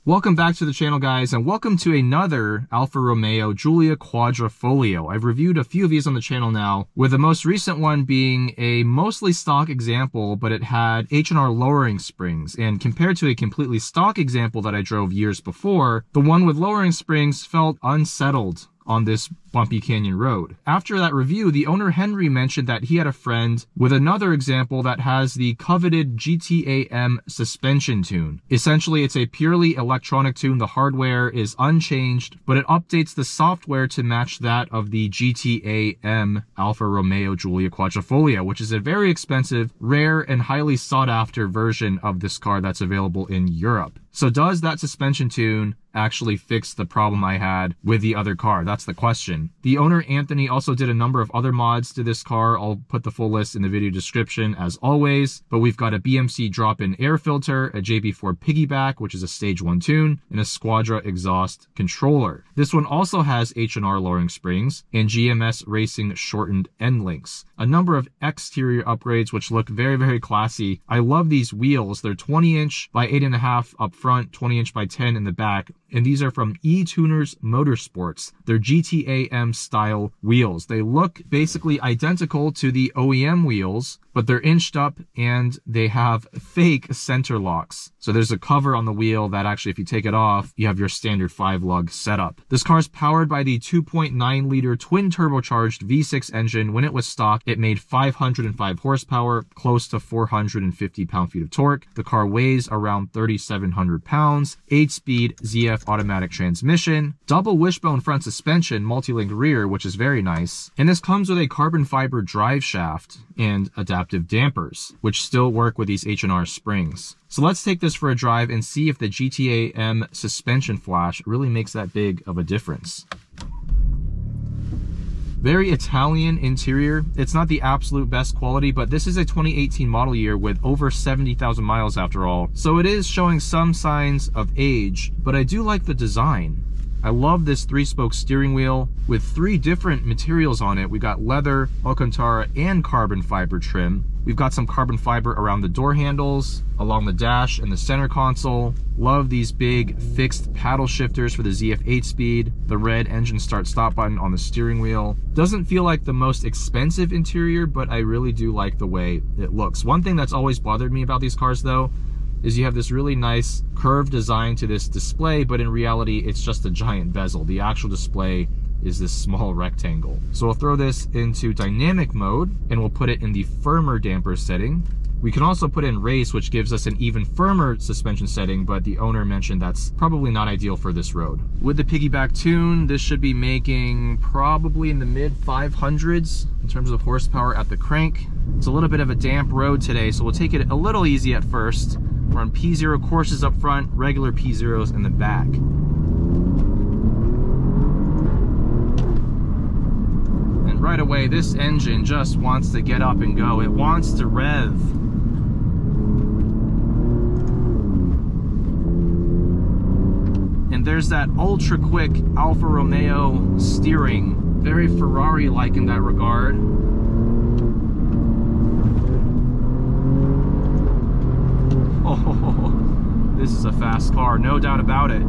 Welcome back to the channel, guys, and welcome to another Alfa Romeo Giulia Quadrifoglio. I've reviewed a few of these on the channel now, with the most recent one being a mostly stock example, but it had H&R lowering springs, and compared to a completely stock example that I drove years before, the one with lowering springs felt unsettled on this bumpy canyon road. After that review, the owner Henry mentioned that he had a friend with another example that has the coveted GTAm suspension tune. Essentially, it's a purely electronic tune. The hardware is unchanged, but it updates the software to match that of the GTAm Alfa Romeo Giulia Quadrifoglio, which is a very expensive, rare, and highly sought after version of this car that's available in Europe. So does that suspension tune actually fix the problem I had with the other car? That's the question. The owner, Anthony, also did a number of other mods to this car. I'll put the full list in the video description as always, but we've got a BMC drop-in air filter, a JB4 piggyback, which is a stage 1 tune, and a Squadra exhaust controller. This one also has H&R lowering springs and GMS Racing shortened end links. A number of exterior upgrades which look very, very classy. I love these wheels. They're 20-inch by 8.5 up front, 20-inch by 10 in the back, and these are from Etuners Motorsports. They're GTAm style wheels. They look basically identical to the OEM wheels, but they're inched up and they have fake center locks. So there's a cover on the wheel that actually, if you take it off, you have your standard 5-lug setup. This car is powered by the 2.9 liter twin turbocharged V6 engine. When it was stock, it made 505 horsepower, close to 450 pound-feet of torque. The car weighs around 3,700 pounds, 8-speed ZF automatic transmission, double wishbone front suspension, multi-link rear, which is very nice. And this comes with a carbon fiber drive shaft and adaptive dampers, which still work with these H&R springs. So let's take this for a drive and see if the GTAm suspension flash really makes that big of a difference. Very Italian interior. It's not the absolute best quality, but this is a 2018 model year with over 70,000 miles after all. So it is showing some signs of age, but I do like the design. I love this 3-spoke steering wheel with 3 different materials on it. We got leather, Alcantara, and carbon fiber trim. We've got some carbon fiber around the door handles, along the dash and the center console. Love these big fixed paddle shifters for the ZF 8-speed. The red engine start-stop button on the steering wheel. Doesn't feel like the most expensive interior, but I really do like the way it looks. One thing that's always bothered me about these cars though, is you have this really nice curved design to this display, but in reality, it's just a giant bezel. The actual display is this small rectangle. So we'll throw this into dynamic mode, and we'll put it in the firmer damper setting. We can also put in race, which gives us an even firmer suspension setting, but the owner mentioned that's probably not ideal for this road. With the piggyback tune, this should be making probably in the mid 500s in terms of horsepower at the crank. It's a little bit of a damp road today, so we'll take it a little easy at first. Run P-Zero Corsas up front, regular P-Zeros in the back. And right away, this engine just wants to get up and go. It wants to rev. And there's that ultra quick Alfa Romeo steering. Very Ferrari-like in that regard. Oh, this is a fast car, no doubt about it.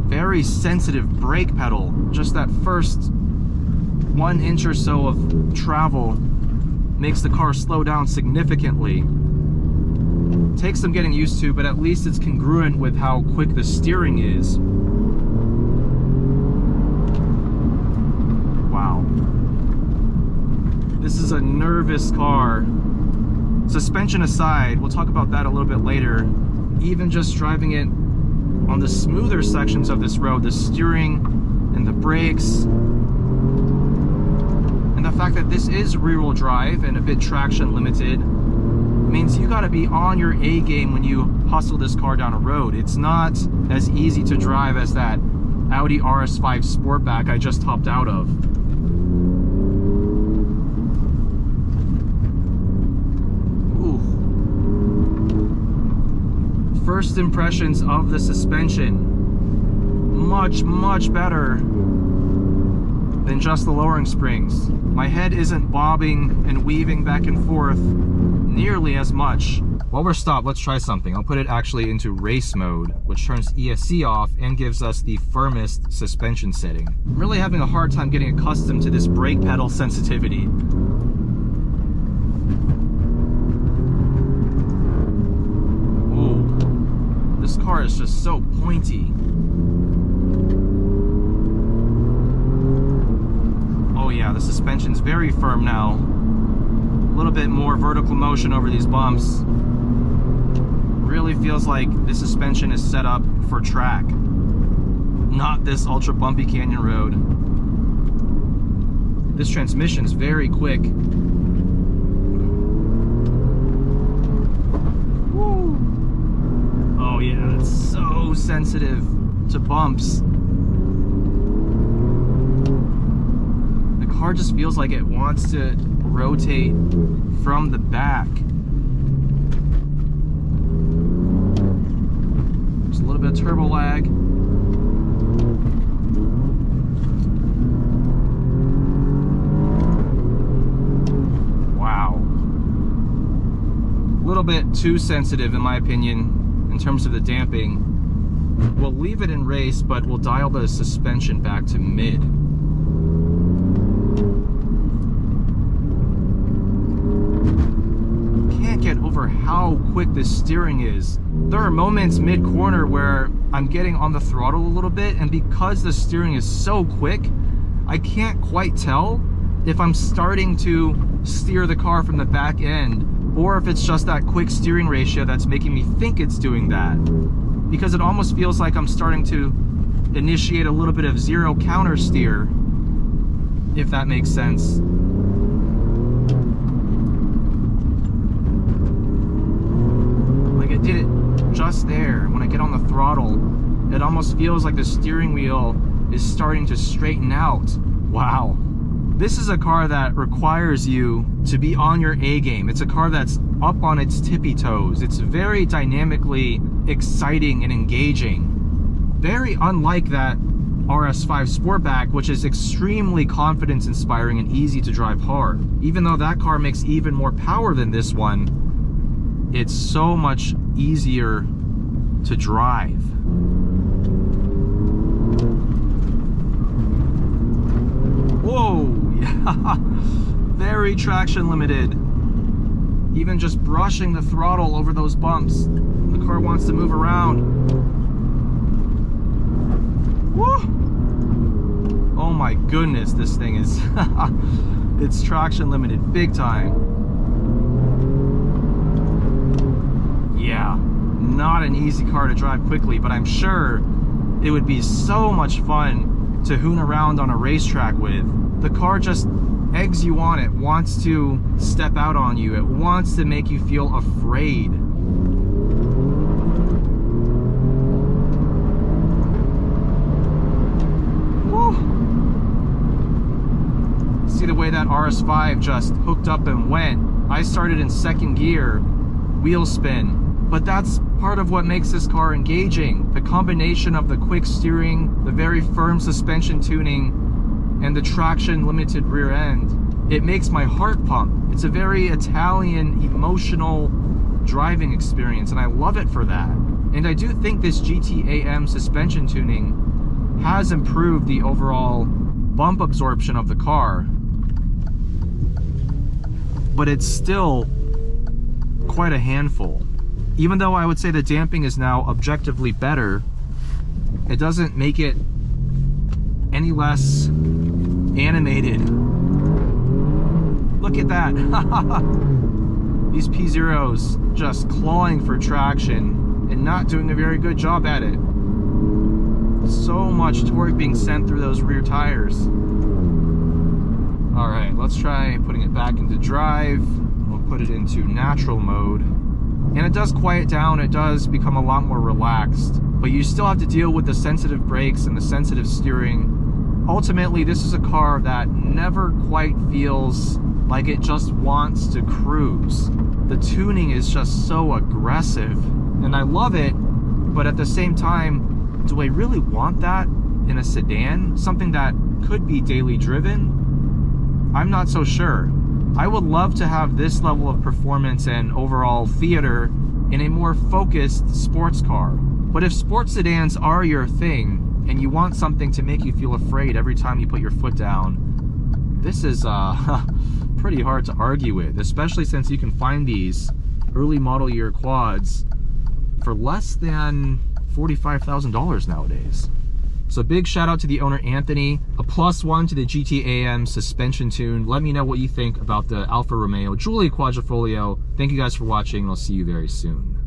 Very sensitive brake pedal. Just that first 1 inch or so of travel makes the car slow down significantly. Takes some getting used to, but at least it's congruent with how quick the steering is. Wow. This is a nervous car. Suspension aside, we'll talk about that a little bit later. Even just driving it on the smoother sections of this road, the steering and the brakes, and the fact that this is rear-wheel drive and a bit traction limited, means you gotta be on your A game when you hustle this car down a road. It's not as easy to drive as that Audi RS5 Sportback I just hopped out of. First impressions of the suspension, much better than just the lowering springs. My head isn't bobbing and weaving back and forth nearly as much While we're stopped, let's try something. I'll put it actually into race mode, which turns ESC off and gives us the firmest suspension setting. I'm really having a hard time getting accustomed to this brake pedal sensitivity. Ooh, this car is just so pointy. Oh yeah, the suspension's very firm now. A little bit more vertical motion over these bumps. Really feels like the suspension is set up for track, not this ultra bumpy canyon road. This transmission is very quick. Woo. Oh yeah, it's so sensitive to bumps. The car just feels like it wants to rotate from the back. There's a little bit of turbo lag. Wow. A little bit too sensitive in my opinion in terms of the damping. We'll leave it in race, but we'll dial the suspension back to mid. Get over how quick this steering is. There are moments mid-corner where I'm getting on the throttle a little bit, and because the steering is so quick, I can't quite tell if I'm starting to steer the car from the back end or if it's just that quick steering ratio that's making me think it's doing that, because it almost feels like I'm starting to initiate a little bit of zero counter steer, if that makes sense. Did it just there. When I get on the throttle, it almost feels like the steering wheel is starting to straighten out. Wow. This is a car that requires you to be on your A game. It's a car that's up on its tippy toes. It's very dynamically exciting and engaging. Very unlike that RS5 Sportback, which is extremely confidence inspiring and easy to drive hard. Even though that car makes even more power than this one, it's so much easier to drive. Whoa, yeah, very traction limited. Even just brushing the throttle over those bumps, the car wants to move around. Woo! Oh my goodness, this thing is, it's traction limited big time. Yeah, not an easy car to drive quickly, but I'm sure it would be so much fun to hoon around on a racetrack with. The car just eggs you on. It wants to step out on you. It wants to make you feel afraid. Woo. See the way that RS5 just hooked up and went. I started in second gear, wheel spin. But that's part of what makes this car engaging. The combination of the quick steering, the very firm suspension tuning, and the traction limited rear end. It makes my heart pump. It's a very Italian, emotional driving experience, and I love it for that. And I do think this GTAm suspension tuning has improved the overall bump absorption of the car. But it's still quite a handful. Even though I would say the damping is now objectively better, it doesn't make it any less animated. Look at that. These P-Zeros just clawing for traction and not doing a very good job at it. So much torque being sent through those rear tires. All right, let's try putting it back into drive. We'll put it into natural mode. And it does quiet down, it does become a lot more relaxed, but you still have to deal with the sensitive brakes and the sensitive steering. Ultimately, this is a car that never quite feels like it just wants to cruise. The tuning is just so aggressive, and I love it, but at the same time, do I really want that in a sedan? Something that could be daily driven? I'm not so sure. I would love to have this level of performance and overall theater in a more focused sports car. But if sports sedans are your thing, and you want something to make you feel afraid every time you put your foot down, this is pretty hard to argue with, especially since you can find these early model year quads for less than $45,000 nowadays. So big shout out to the owner, Anthony. A +1 to the GTAm suspension tune. Let me know what you think about the Alfa Romeo Giulia Quadrifoglio. Thank you guys for watching, and I'll see you very soon.